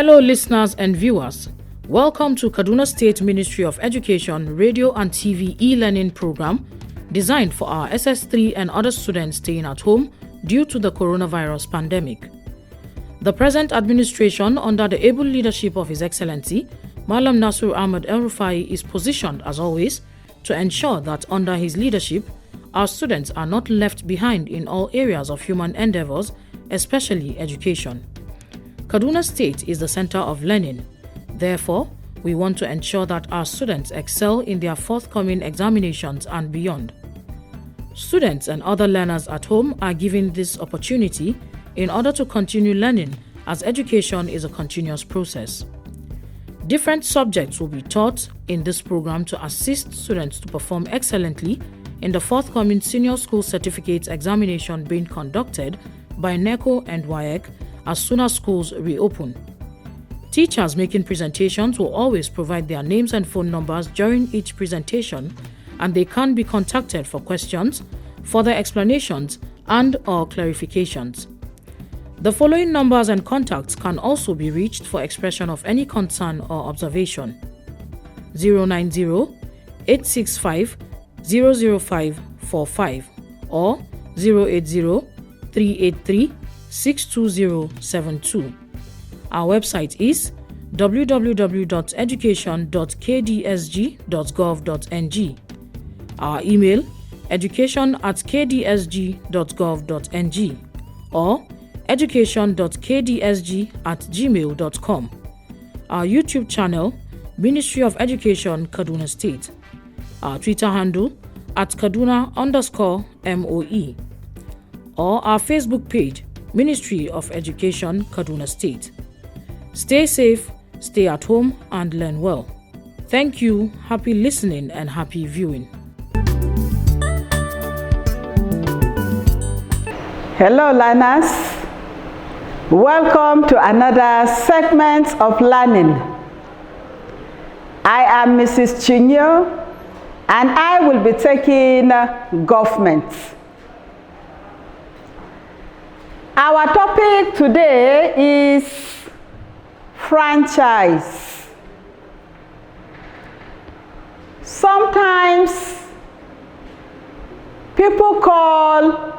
Hello listeners and viewers, welcome to Kaduna State Ministry of Education Radio and TV e-learning program designed for our SS3 and other students staying at home due to the coronavirus pandemic. The present administration under the able leadership of His Excellency, Malam Nasir Ahmed El-Rufai, is positioned as always to ensure that under his leadership, our students are not left behind in all areas of human endeavors, especially education. Kaduna State is the center of learning. Therefore, we want to ensure that our students excel in their forthcoming examinations and beyond. Students and other learners at home are given this opportunity in order to continue learning, as education is a continuous process. Different subjects will be taught in this program to assist students to perform excellently in the forthcoming Senior School Certificate examination being conducted by NECO and WAEC as soon as schools reopen. Teachers making presentations will always provide their names and phone numbers during each presentation, and they can be contacted for questions, further explanations, and/or clarifications. The following numbers and contacts can also be reached for expression of any concern or observation: 090-865-00545 or 080-383-62072. Our website is www.education.kdsg.gov.ng. Our email education@kdsg.gov.ng or education.kdsg@gmail.com. Our YouTube channel, Ministry of Education, Kaduna State. Our Twitter handle @Kaduna_MOE. Or our Facebook page, Ministry of Education, Kaduna State. Stay safe, stay at home, and learn well. Thank you, happy listening, and happy viewing. Hello learners, welcome to another segment of learning. I am Mrs. Chinyo and I will be taking government. Our topic today is franchise. Sometimes people call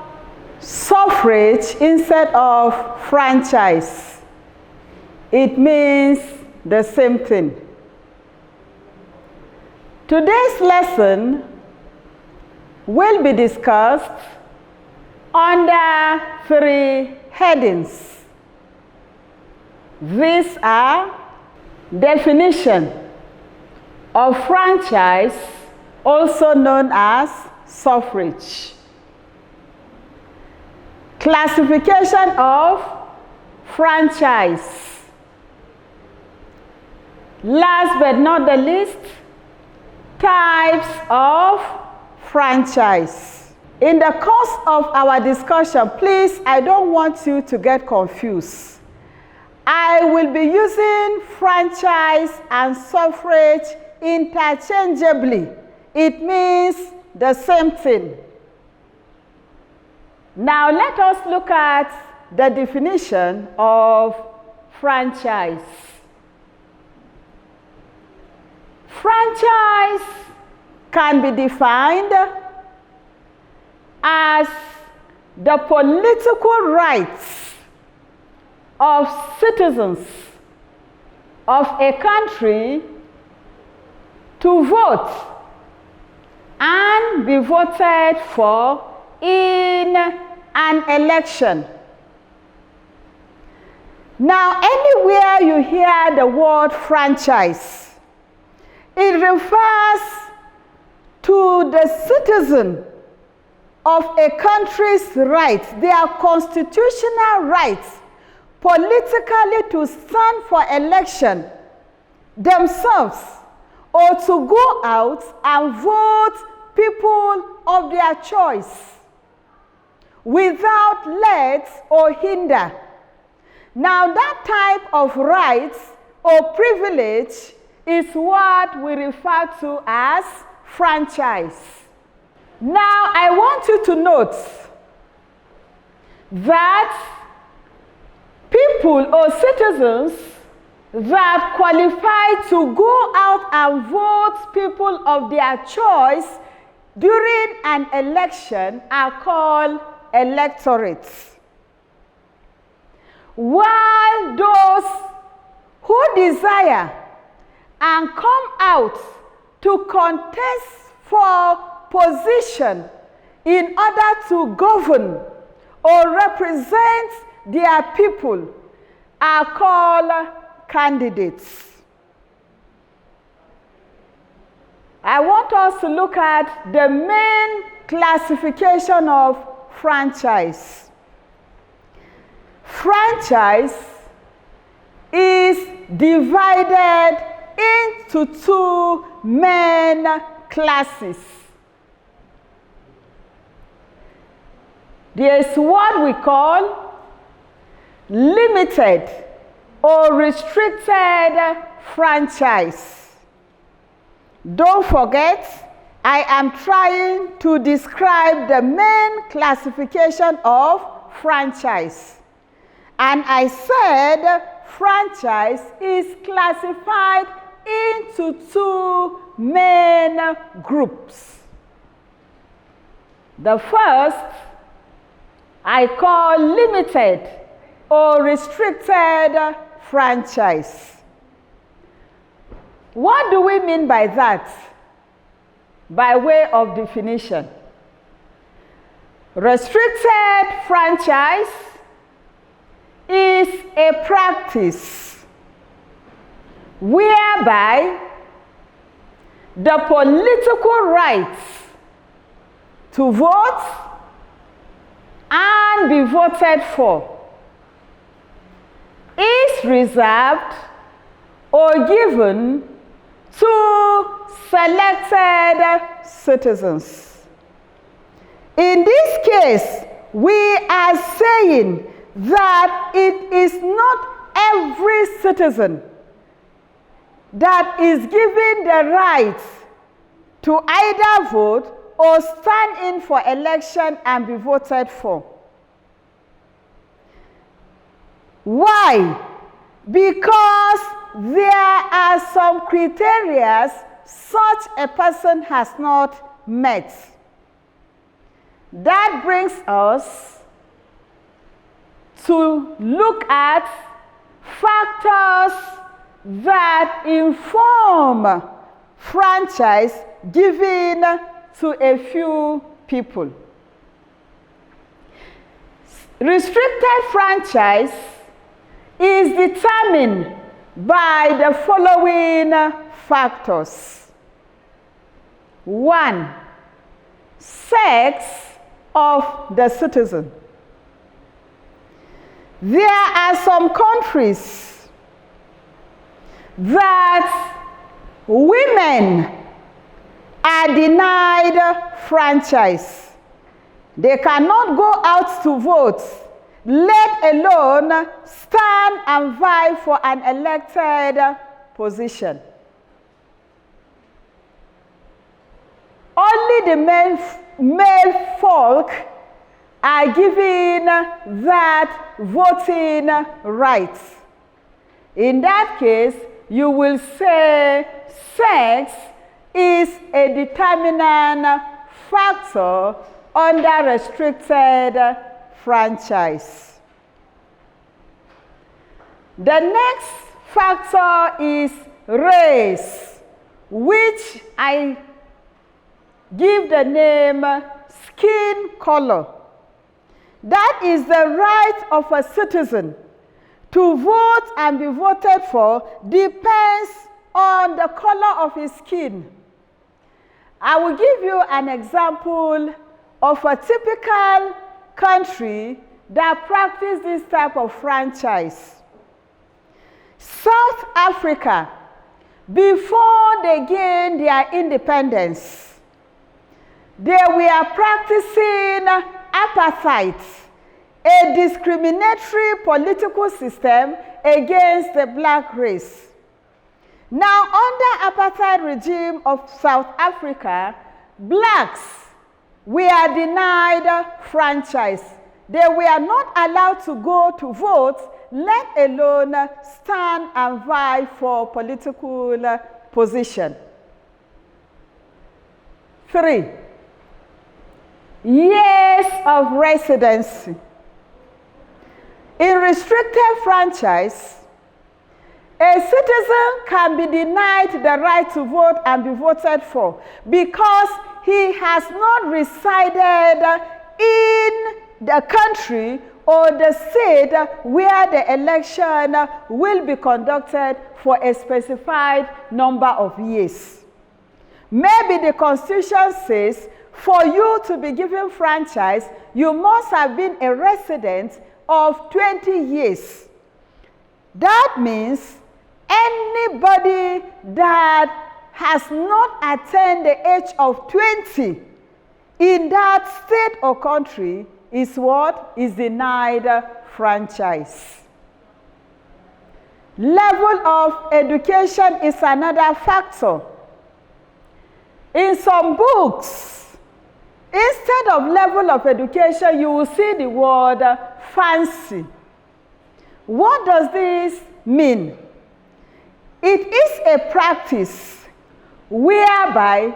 suffrage instead of franchise. It means the same thing. Today's lesson will be discussed under 3 headings. These are definition of franchise, also known as suffrage. Classification of franchise. Last but not the least, types of franchise. In the course of our discussion, please, I don't want you to get confused. I will be using franchise and suffrage interchangeably. It means the same thing. Now let us look at the definition of franchise. Franchise can be defined as the political rights of citizens of a country to vote and be voted for in an election. Now, anywhere you hear the word franchise, it refers to the citizen of a country's rights, their constitutional rights, politically to stand for election themselves or to go out and vote people of their choice without let or hinder. Now that type of rights or privilege is what we refer to as franchise. Now I want you to note that people or citizens that qualify to go out and vote people of their choice during an election are called electorates, while those who desire and come out to contest for position in order to govern or represent their people are called candidates. I want us to look at the main classification of franchise. Franchise is divided into two main classes. There is what we call limited or restricted franchise. Don't forget, I am trying to describe the main classification of franchise. And I said franchise is classified into two main groups. The first I call limited or restricted franchise. What do we mean by that? By way of definition. Restricted franchise is a practice whereby the political rights to vote and be voted for is reserved or given to selected citizens. In this case, we are saying that it is not every citizen that is given the right to either vote or stand in for election and be voted for. Why? Because there are some criteria such a person has not met. That brings us to look at factors that inform franchise given to a few people. Restricted franchise is determined by the following factors. 1, sex of the citizen. There are some countries that women are denied franchise. They cannot go out to vote, let alone stand and vie for an elected position. Only the male folk are given that voting rights. In that case, you will say sex is a determinant factor under restricted franchise. The next factor is race, which I give the name skin color. That is the right of a citizen to vote and be voted for depends on the color of his skin. I will give you an example of a typical country that practices this type of franchise. South Africa, before they gained their independence, they were practicing apartheid, a discriminatory political system against the black race. Now, under apartheid regime of South Africa, blacks were denied franchise. They were not allowed to go to vote let alone stand and vie for political position. 3, years of residency. In restricted franchise, a citizen can be denied the right to vote and be voted for because he has not resided in the country or the state where the election will be conducted for a specified number of years. Maybe the Constitution says for you to be given franchise, you must have been a resident of 20 years. That means anybody that has not attained the age of 20 in that state or country is what? Is denied franchise. Level of education is another factor. In some books, instead of level of education, you will see the word fancy. What does this mean? It is a practice whereby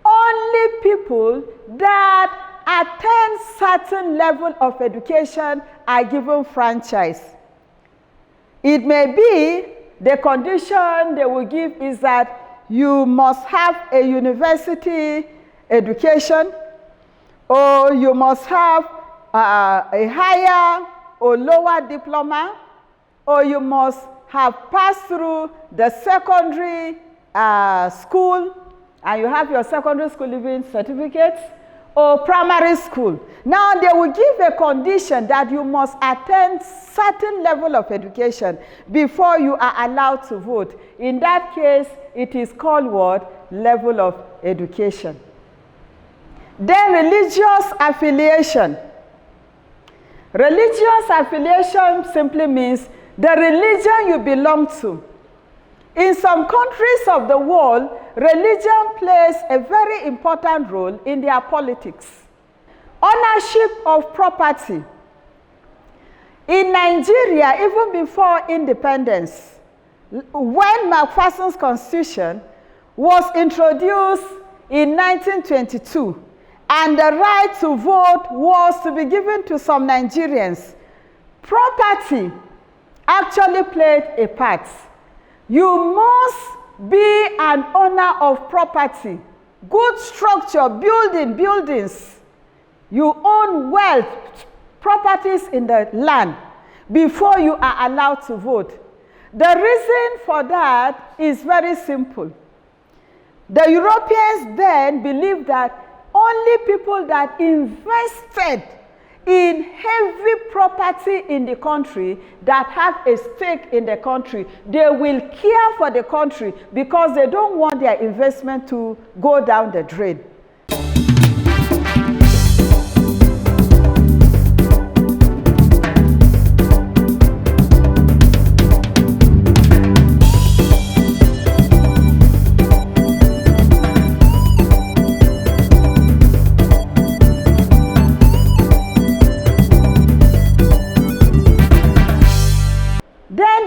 only people that attain certain level of education are given franchise. It may be the condition they will give is that you must have a university education, or you must have a higher or lower diploma, or you must have passed through the secondary school and you have your secondary school leaving certificate, or primary school. Now they will give a condition that you must attend certain level of education before you are allowed to vote. In that case, it is called what? Level of education. Then religious affiliation. Religious affiliation simply means the religion you belong to. In some countries of the world, religion plays a very important role in their politics. Ownership of property. In Nigeria, even before independence, when McPherson's Constitution was introduced in 1922, and the right to vote was to be given to some Nigerians, property actually played a part. You must be an owner of property, good structure, buildings. You own wealth, properties in the land before you are allowed to vote. The reason for that is very simple. The Europeans then believed that only people that invested in heavy property in the country, that have a stake in the country, they will care for the country because they don't want their investment to go down the drain.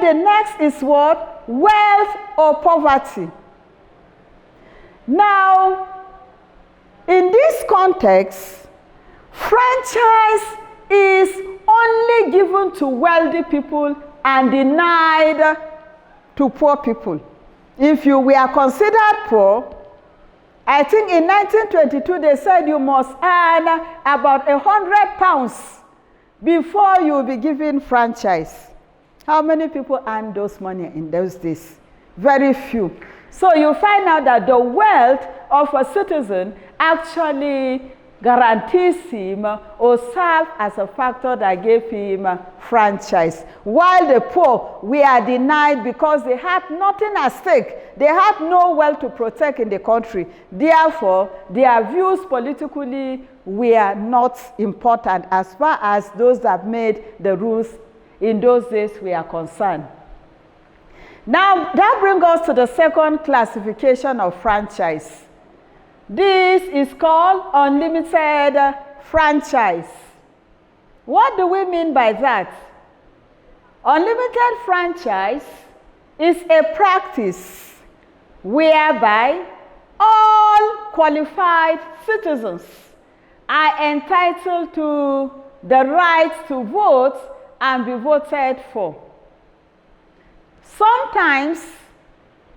The next is what? Wealth or poverty. Now, in this context, franchise is only given to wealthy people and denied to poor people. If you were considered poor, I think in 1922 they said you must earn about £100 before you will be given franchise. How many people earned those money in those days? Very few. So you find out that the wealth of a citizen actually guarantees him or serves as a factor that gave him franchise. While the poor were denied because they had nothing at stake. They had no wealth to protect in the country. Therefore, their views politically were not important as far as those that made the rules in those days we are concerned. Now, that brings us to the second classification of franchise. This is called unlimited franchise. What do we mean by that? Unlimited franchise is a practice whereby all qualified citizens are entitled to the right to vote and be voted for. Sometimes,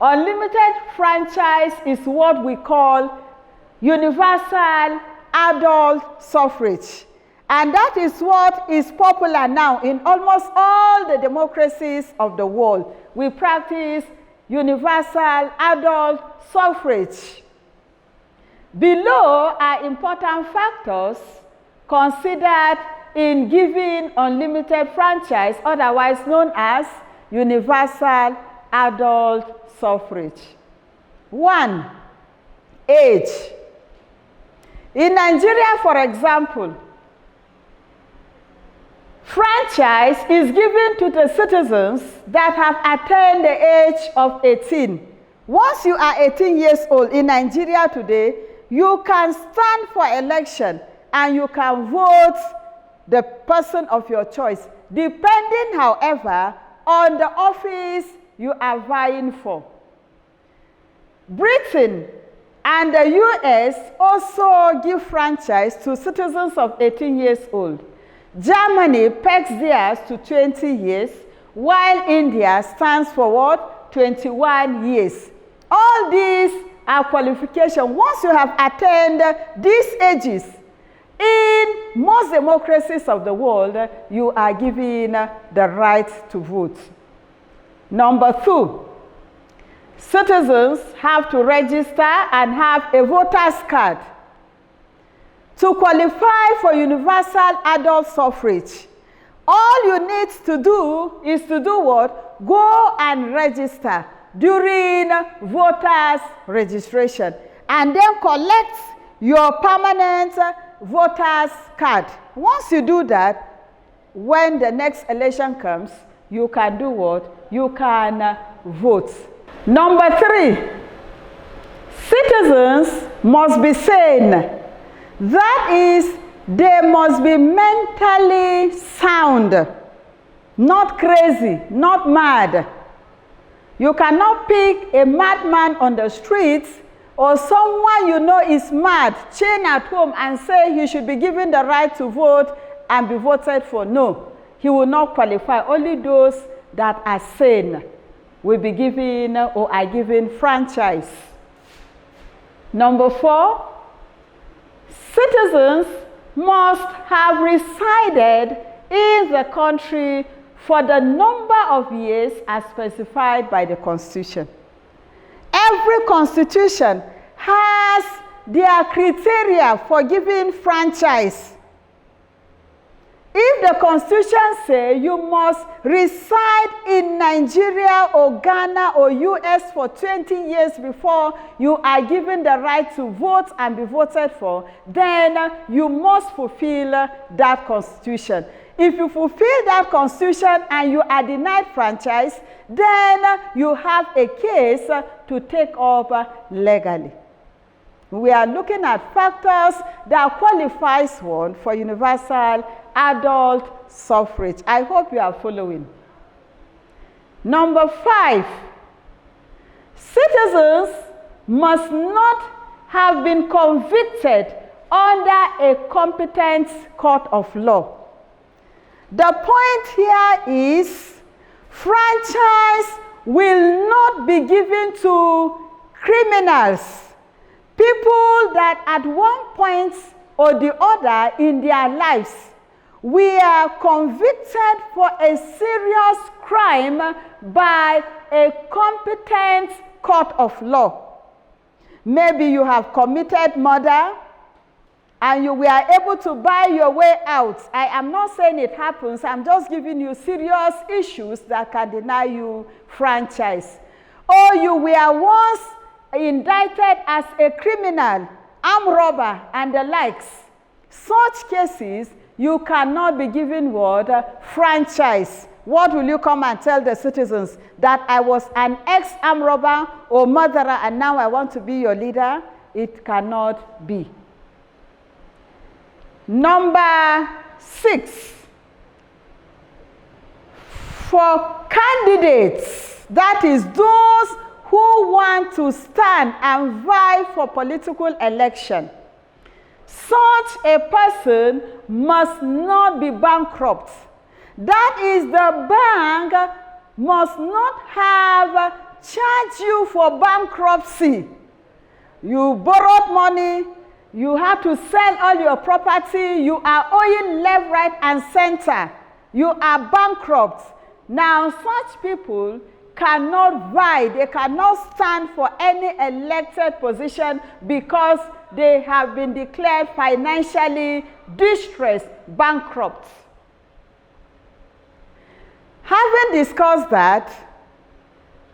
unlimited franchise is what we call universal adult suffrage. And that is what is popular now in almost all the democracies of the world. We practice universal adult suffrage. Below are important factors considered in giving unlimited franchise, otherwise known as universal adult suffrage. 1. Age. In Nigeria, for example, franchise is given to the citizens that have attained the age of 18. Once you are 18 years old in Nigeria today, you can stand for election and you can vote the person of your choice, depending, however, on the office you are vying for. Britain and the US also give franchise to citizens of 18 years old. Germany pegs theirs to 20 years, while India stands for what? 21 years. All these are qualifications. Once you have attained these ages, in most democracies of the world, you are given the right to vote. Number 2, citizens have to register and have a voter's card. To qualify for universal adult suffrage, all you need to do is to do what? Go and register during voters registration and then collect your permanent voter's card. Once you do that, when the next election comes, you can do what? You can vote. Number 3, citizens must be sane. That is, they must be mentally sound, not crazy, not mad. You cannot pick a madman on the streets or someone you know is mad, chain at home, and say he should be given the right to vote and be voted for. No, he will not qualify. Only those that are sane will be given or are given franchise. Number 4, citizens must have resided in the country for the number of years as specified by the Constitution. Every constitution has their criteria for giving franchise. If the Constitution says you must reside in Nigeria or Ghana or US for 20 years before you are given the right to vote and be voted for, then you must fulfill that Constitution. If you fulfill that Constitution and you are denied franchise, then you have a case to take up legally. We are looking at factors that qualifies one for universal adult suffrage. I hope you are following. Number 5, citizens must not have been convicted under a competent court of law. The point here is franchise will not be given to criminals, people that at one point or the other in their lives were convicted for a serious crime by a competent court of law. Maybe you have committed murder and you were able to buy your way out. I am not saying it happens. I'm just giving you serious issues that can deny you franchise. Or you were once indicted as a criminal, armed robber, and the likes. Such cases, you cannot be given what? Franchise. What will you come and tell the citizens? That I was an ex-armed robber or murderer and now I want to be your leader? It cannot be. Number 6, for candidates, that is those who want to stand and vie for political election, such a person must not be bankrupt. That is, the bank must not have charged you for bankruptcy. You borrowed money, you have to sell all your property, you are owing left, right, and center. You are bankrupt. Now, such people cannot vie, they cannot stand for any elected position because they have been declared financially distressed, bankrupt. Having discussed that,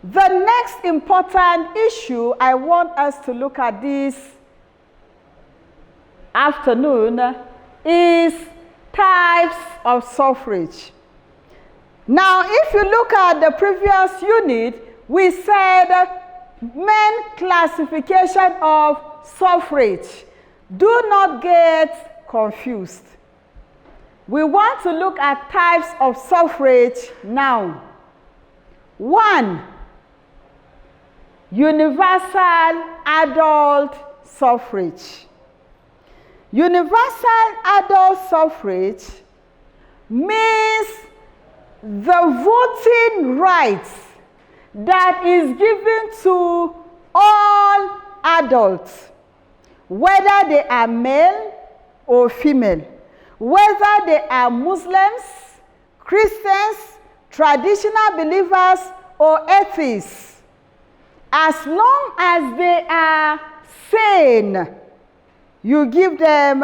the next important issue I want us to look at this afternoon is types of suffrage. Now, if you look at the previous unit, we said main classification of suffrage. Do not get confused. We want to look at types of suffrage now. 1. Universal adult suffrage. Universal adult suffrage means the voting rights that is given to all adults, whether they are male or female, whether they are Muslims, Christians, traditional believers, or atheists. As long as they are sane, you give them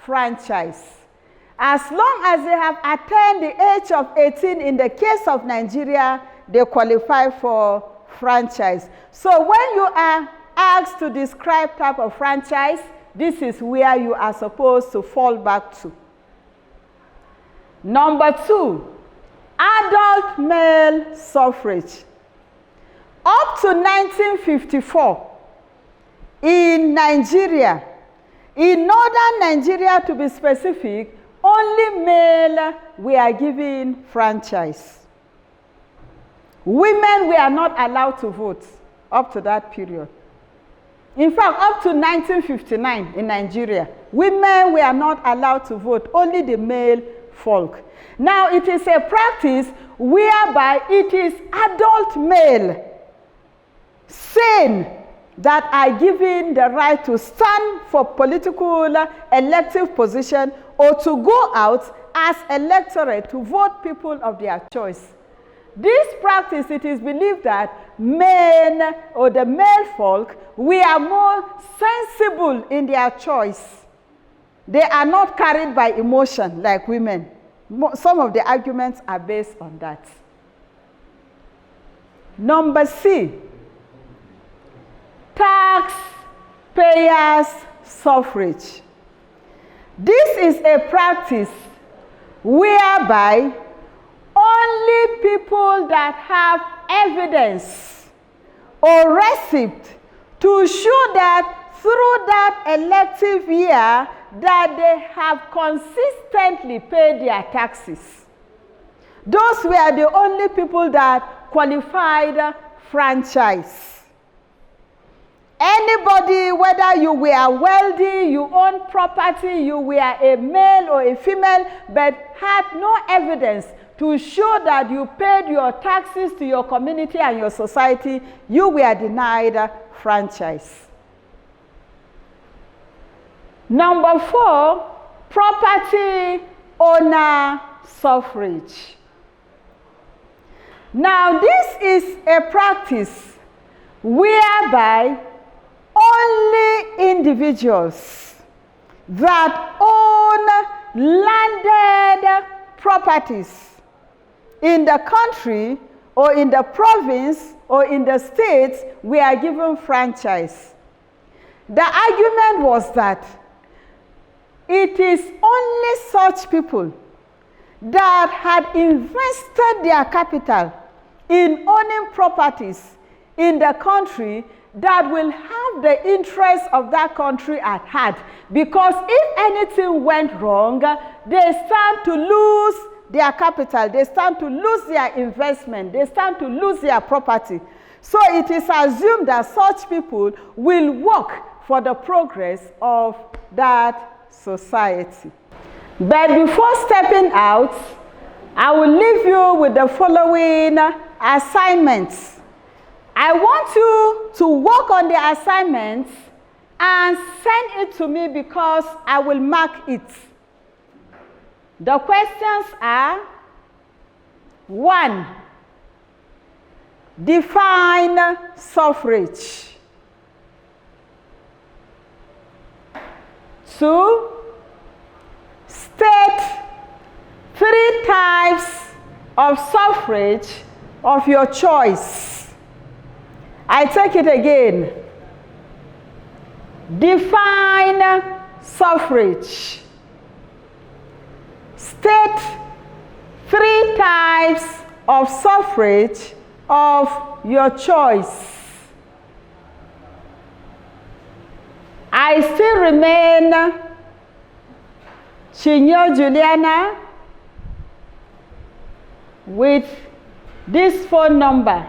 franchise. As long as they have attained the age of 18, in the case of Nigeria, they qualify for franchise. So when you are asked to describe type of franchise, this is where you are supposed to fall back to. Number 2, adult male suffrage. Up to 1954, in Nigeria, in northern Nigeria to be specific, only male were given franchise. Women were not allowed to vote up to that period. In fact, up to 1959 in Nigeria, women were not allowed to vote, only the male folk. Now, it is a practice whereby it is adult male, sane, that are given the right to stand for political elective position or to go out as electorate to vote people of their choice. This practice, it is believed that men or the male folk, we are more sensible in their choice. They are not carried by emotion like women. Some of the arguments are based on that. Number C, taxpayers suffrage. This is a practice whereby only people that have evidence or receipt to show that through that elective year that they have consistently paid their taxes. Those were the only people that qualified franchise. Anybody, whether you were wealthy, you owned property, you were a male or a female, but had no evidence to show that you paid your taxes to your community and your society, you were denied franchise. Number 4, property owner suffrage. Now, this is a practice whereby only individuals that own landed properties in the country or in the province or in the states were given franchise. The argument was that it is only such people that had invested their capital in owning properties in the country that will have the interest of that country at heart. Because if anything went wrong, they stand to lose their capital, they stand to lose their investment, they stand to lose their property. So it is assumed that such people will work for the progress of that society. But before stepping out, I will leave you with the following assignments. I want you to work on the assignments and send it to me because I will mark it. The questions are: 1. Define suffrage. 2. State 3 types of suffrage of your choice. I take it again. Define suffrage. State 3 types of suffrage of your choice. I still remain Chinyo Juliana with this phone number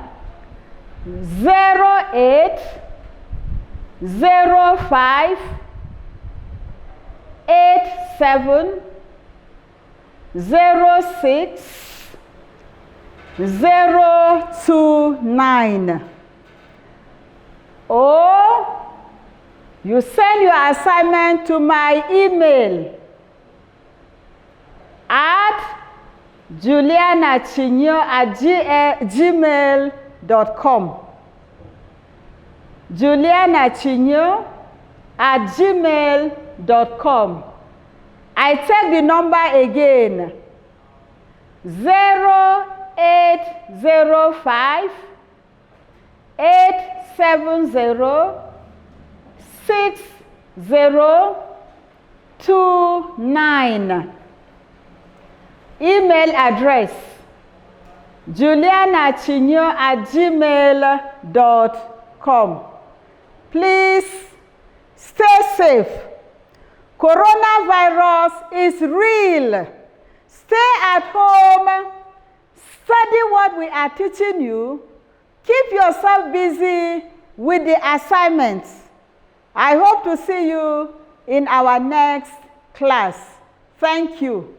0805 87 06 029. Or you send your assignment to my email at julianachinyo@gmail.com. julianachinyo@gmail.com. I take the number again. 0805 870 6029. Email address julianachinyo@gmail.com. Please stay safe. Coronavirus is real. Stay at home. Study what we are teaching you. Keep yourself busy with the assignments. I hope to see you in our next class. Thank you.